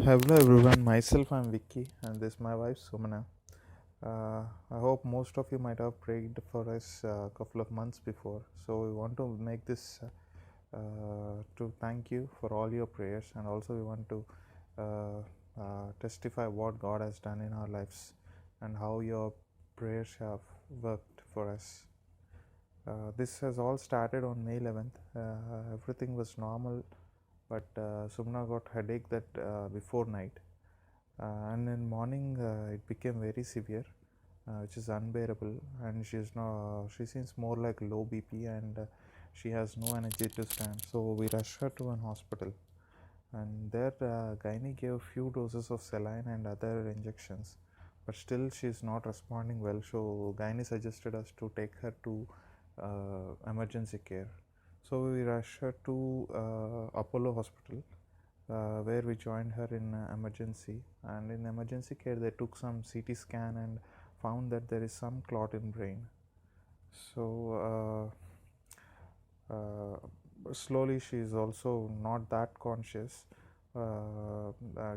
Hello everyone, myself I'm Vicky and this is my wife Sumana. I hope most of you might have prayed for us a couple of months before. So we want to make this to thank you for all your prayers, and also we want to testify what God has done in our lives and how your prayers have worked for us. This has all started on May 11th. Everything was normal, but Sumna got headache that before night, and in morning it became very severe, which is unbearable, and she seems more like low BP, and she has no energy to stand. So we rushed her to an hospital, and there gynae gave a few doses of saline and other injections, but still she is not responding well. So gynae suggested us to take her to emergency care. So we rushed her to Apollo Hospital, where we joined her in emergency. And in emergency care, they took some CT scan and found that there is some clot in brain. So slowly, she is also not that conscious.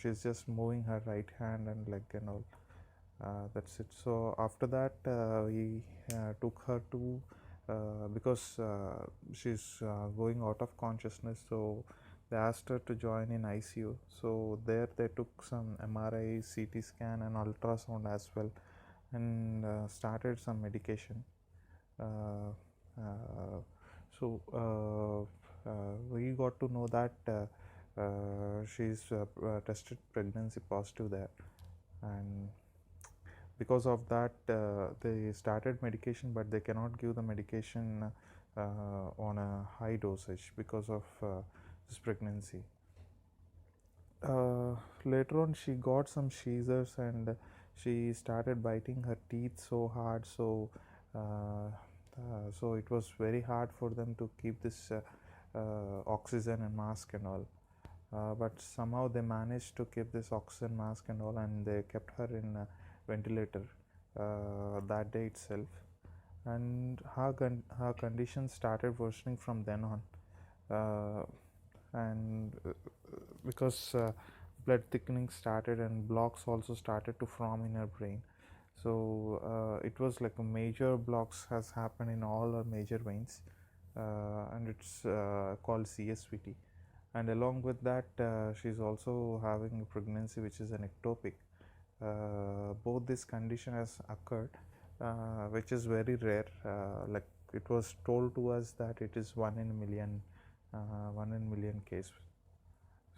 She's just moving her right hand and leg and all. That's it. So after that, we took her to because she's going out of consciousness. So they asked her to join in ICU. So there they took some MRI, CT scan, and ultrasound as well, and started some medication. Uh, uh, so we got to know that she's tested pregnancy positive there, and because of that they started medication, but they cannot give the medication on a high dosage because of this pregnancy. Later on she got some seizures, and she started biting her teeth so hard, so it was very hard for them to keep this oxygen and mask and all. But somehow they managed to keep this oxygen mask and all, and they kept her in a ventilator that day itself. And her condition started worsening from then on, uh, and because blood thickening started and blocks also started to form in her brain. So it was like a major blocks has happened in all her major veins, and it's called csvt. And along with that she's also having a pregnancy which is an ectopic. Both this condition has occurred, which is very rare. Like it was told to us that it is 1 in million case.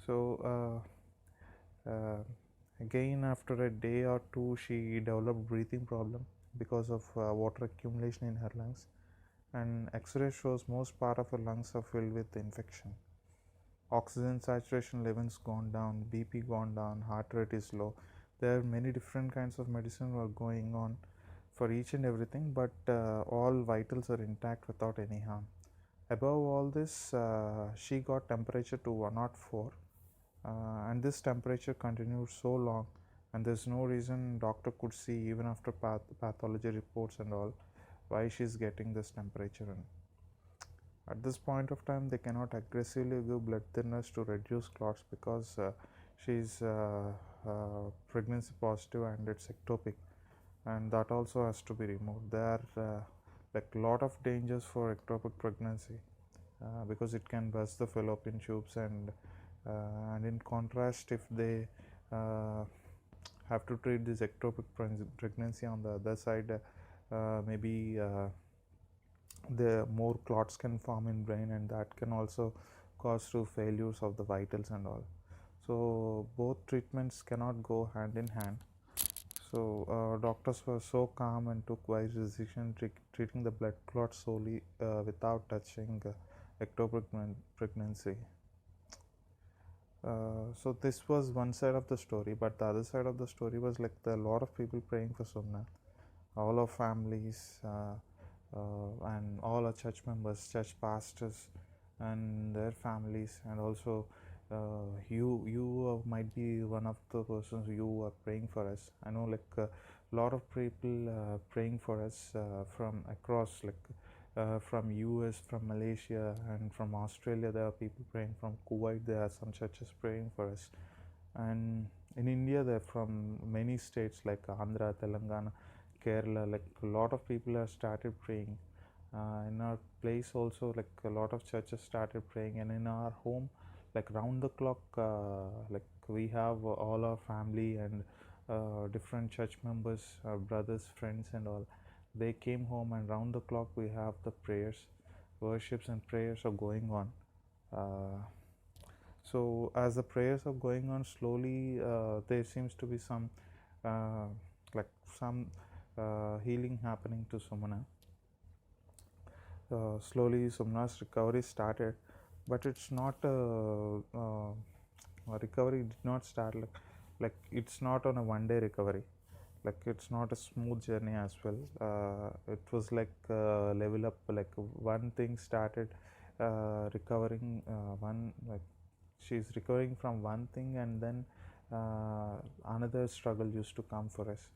So again, after a day or two, she developed breathing problem because of water accumulation in her lungs, and X-ray shows most part of her lungs are filled with infection. Oxygen saturation levels gone down, BP gone down, heart rate is low. There are many different kinds of medicine were going on for each and everything, but all vitals are intact without any harm. Above all this, she got temperature to 104, and this temperature continued so long, and there's no reason doctor could see even after pathology reports and all why she's getting this temperature. And at this point of time, they cannot aggressively give blood thinners to reduce clots because she's pregnancy positive and it's ectopic, and that also has to be removed. There are like lot of dangers for ectopic pregnancy because it can burst the fallopian tubes, and in contrast, if they have to treat this ectopic pregnancy on the other side, maybe the more clots can form in brain, and that can also cause to failures of the vitals and all. So both treatments cannot go hand in hand. So doctors were so calm and took wise decision treating the blood clot solely without touching ectopic pregnancy. So this was one side of the story, but the other side of the story was like a lot of people praying for Sumna, all our families, and all our church members, church pastors, and their families, and also you might be one of the persons you are praying for us. I know like a lot of people praying for us from across, like from US, from Malaysia, and from Australia. There are people praying from Kuwait. There are some churches praying for us, And in India, they're from many states like Andhra, Telangana, Kerala. Like a lot of people have started praying. In our place also, like a lot of churches started praying, and in our home, like round the clock, like we have all our family and different church members, brothers, friends, and all. They came home, and round the clock we have the prayers, worships, and prayers are going on. Uh, so as the prayers are going on slowly, there seems to be some uh, like some healing happening to Sumana. Slowly Sumana's recovery started, but it's not recovery did not start like it's not on a one day recovery. Like it's not a smooth journey as well. It was like level up, like one thing started recovering, one like she's recovering from one thing, and then another struggle used to come for us.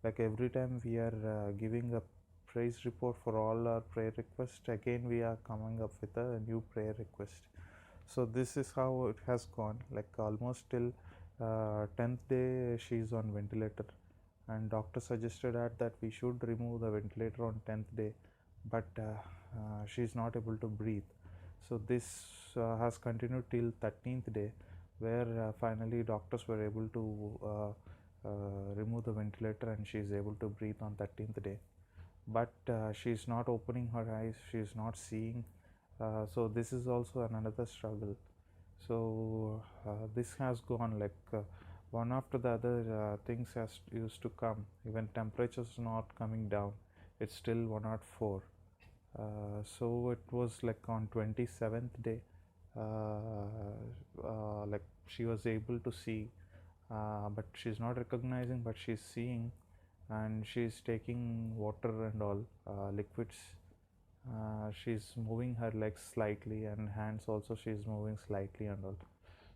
Like every time we are giving a praise report for all our prayer requests, again we are coming up with a new prayer request. So this is how it has gone, like almost till 10th day she is on ventilator, and doctor suggested that we should remove the ventilator on 10th day, but she is not able to breathe. So this has continued till 13th day, where finally doctors were able to remove the ventilator, and she is able to breathe on 13th day. But she is not opening her eyes, she is not seeing. So this is also another struggle. So this has gone like one after the other. Things has used to come. Even temperatures not coming down, it's still 104. So it was like on 27th day, like she was able to see, but she's not recognizing, but she's seeing, and she's taking water and all liquids. She's moving her legs slightly, and hands also she's moving slightly and all.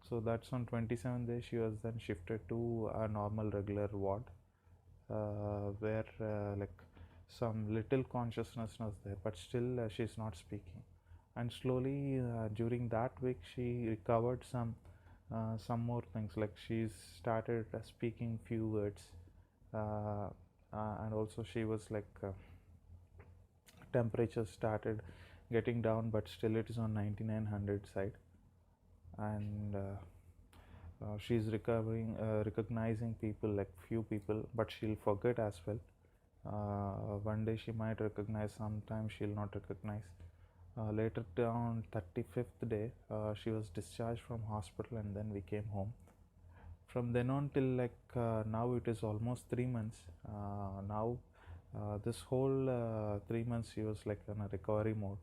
So that's on 27th day. She was then shifted to a normal regular ward, where like some little consciousness was there, but still she's not speaking. And slowly during that week she recovered some more things, like she's started speaking few words, uh, and also she was like temperature started getting down, but still it is on 9900 side. And she's recovering, recognizing people, like few people, but she'll forget as well. One day she might recognize, sometimes she'll not recognize. Later on 35th day, she was discharged from hospital, and then we came home. From then on till like now it is almost 3 months. Now this whole 3 months she was like in a recovery mode.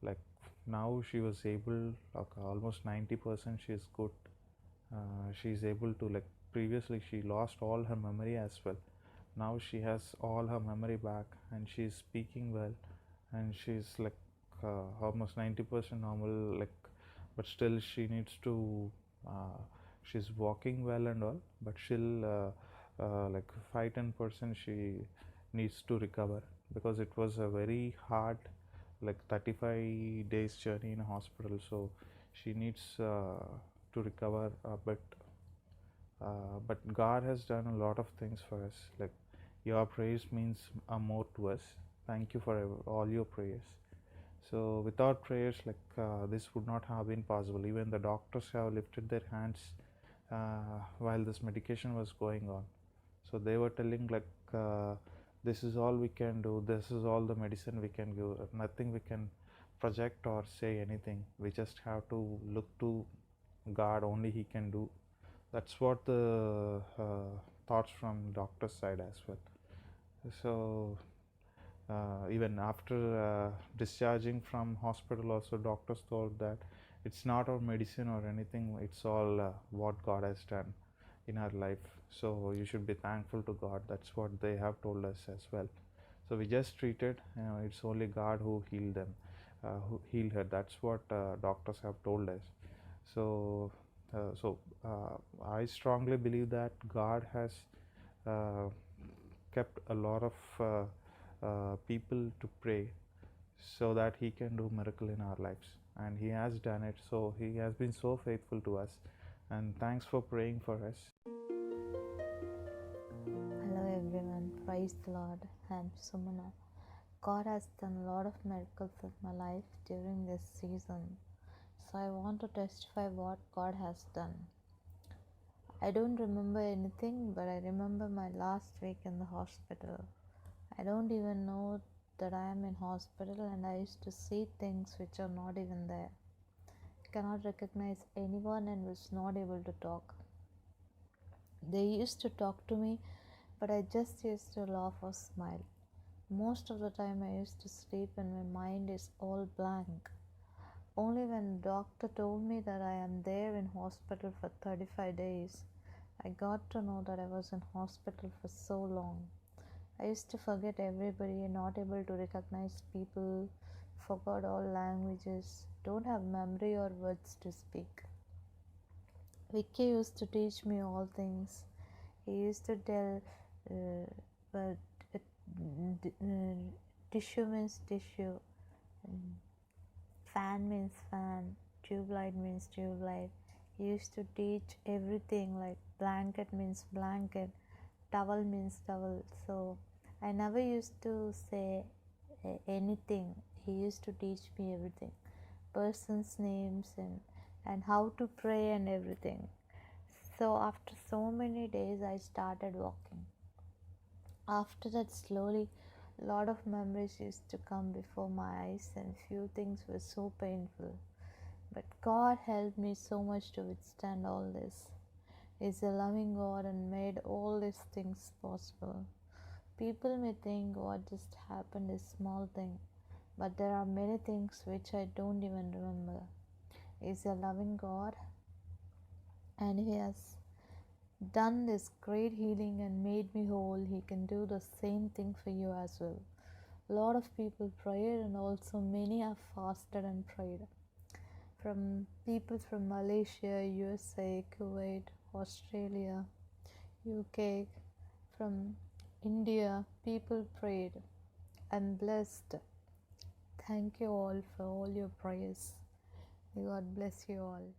Like now she was able, like almost 90% she is good. She's able to, like previously she lost all her memory as well. Now she has all her memory back, and she's speaking well, and she's like almost 90% normal, like, but still she needs to she's walking well and all, but she'll like 5-10% she needs to recover, because it was a very hard, like 35 days journey in a hospital. So she needs to recover a bit. But God has done a lot of things for us. Like your prayers means more to us. Thank you for all your prayers. So without prayers, like this would not have been possible. Even the doctors have lifted their hands while this medication was going on. So they were telling like, this is all we can do. This is all the medicine we can give. Nothing we can project or say anything. We just have to look to God. Only He can do. That's what the thoughts from doctor's side as well. So even after discharging from hospital also, doctors told that it's not our medicine or anything, it's all what God has done in our life, so you should be thankful to God. That's what they have told us as well. So we just treated, it's only God who healed them, who healed her. That's what doctors have told us. So I strongly believe that God has uh, kept a lot of people to pray, so that He can do miracle in our lives, and He has done it. So He has been so faithful to us. And thanks for praying for us. Hello everyone, praise the Lord. I'm Sumana. God has done a lot of miracles in my life during this season, so I want to testify what God has done. I don't remember anything, but I remember my last week in the hospital. I don't even know that I am in hospital, and I used to see things which are not even there. I cannot recognize anyone and was not able to talk. They used to talk to me, but I just used to laugh or smile. Most of the time I used to sleep and my mind is all blank. Only when the doctor told me that I am there in hospital for 35 days, I got to know that I was in hospital for so long. I used to forget everybody, not able to recognize people, forgot all languages, don't have memory or words to speak. Vicky used to teach me all things. He used to tell but tissue means tissue, fan means fan, tube light means tube light. He used to teach everything, like blanket means blanket, towel means towel. So I never used to say anything. He used to teach me everything, persons' names and how to pray and everything. So after so many days I started walking. After that, slowly a lot of memories used to come before my eyes and few things were so painful. But God helped me so much to withstand all this. He's a loving God and made all these things possible. People may think what just happened is small thing, but there are many things which I don't even remember. He's a loving God and He has done this great healing and made me whole. He can do the same thing for you as well. A lot of people prayed and also many have fasted and prayed. From people from Malaysia, USA, Kuwait, Australia, UK, from India, people prayed. I'm blessed. Thank you all for all your prayers. May God bless you all.